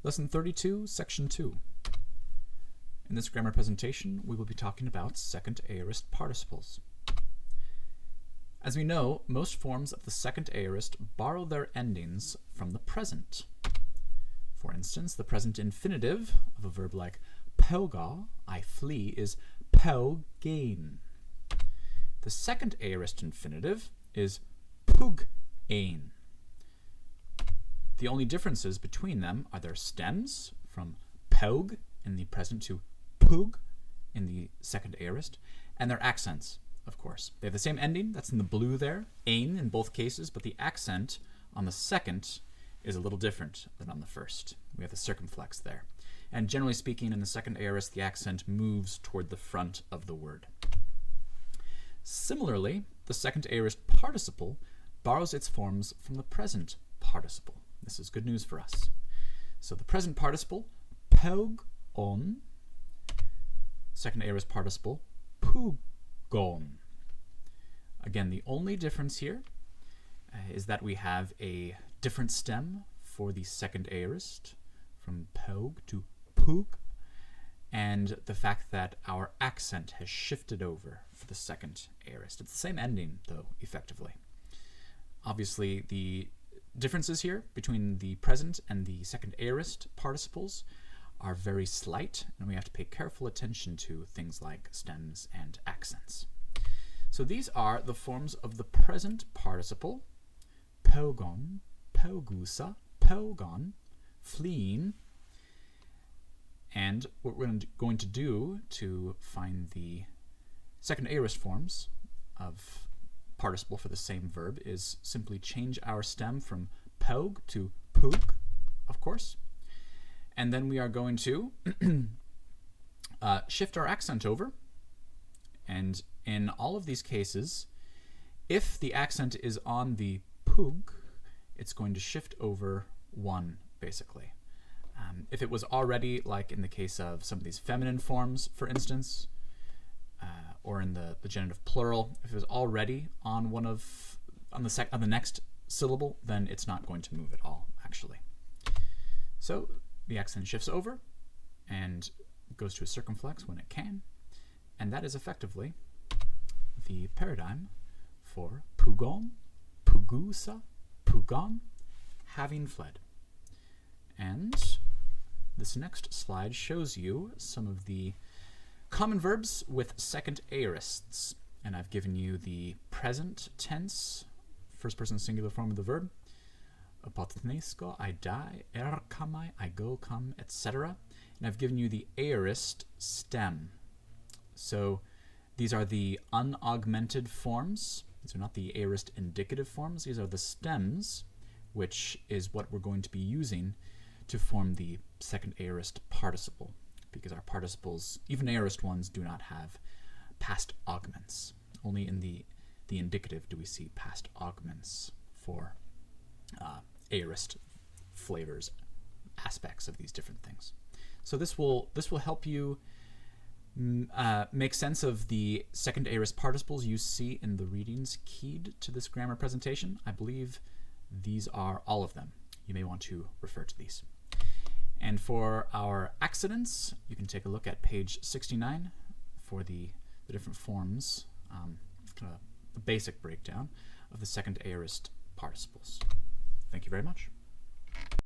Lesson 32, Section 2. In this grammar presentation, we will be talking about second aorist participles. As we know, most forms of the second aorist borrow their endings from the present. For instance, the present infinitive of a verb like pelga, I flee, is pelgain. The second aorist infinitive is puggain. The only differences between them are their stems, from pelg in the present to pug in the second aorist, and their accents, of course. They have the same ending, that's in the blue there, ain in both cases, but the accent on the second is a little different than on the first. We have the circumflex there. And generally speaking, in the second aorist, the accent moves toward the front of the word. Similarly, the second aorist participle borrows its forms from the present participle. This is good news for us. So the present participle, pelgon, second aorist participle, pugon. Again, the only difference here is that we have a different stem for the second aorist, from pelg to pug, and the fact that our accent has shifted over for the second aorist. It's the same ending, though, effectively. Obviously, the differences here between the present and the second aorist participles are very slight, and we have to pay careful attention to things like stems and accents. So these are the forms of the present participle: pelgon, pelgusa, pelgon, fleeing. And what we're going to do to find the second aorist forms of participle for the same verb is simply change our stem from pelg to pug, of course. And then we are going to shift our accent over. And in all of these cases, if the accent is on the pug, it's going to shift over one, basically. If it was already, like in the case of some of these feminine forms, for instance, or in the genitive plural, if it was already on on the next syllable, then it's not going to move at all, actually. So the accent shifts over and goes to a circumflex when it can, and that is effectively the paradigm for pugon, pugusa, pugon, having fled. And this next slide shows you some of the common verbs with second aorists. And I've given you the present tense, first person singular form of the verb, apotnesko, I die, kamai, I go, come, etc. And I've given you the aorist stem. So these are the unaugmented forms. These are not the aorist indicative forms. These are the stems, which is what we're going to be using to form the second aorist participle, because our participles, even aorist ones, do not have past augments. Only in the indicative do we see past augments for aorist flavors, aspects of these different things. So this will help you make sense of the second aorist participles you see in the readings keyed to this grammar presentation. I believe these are all of them. You may want to refer to these. And for our accidents, you can take a look at page 69 for the different forms, kind of a basic breakdown of the second aorist participles. Thank you very much.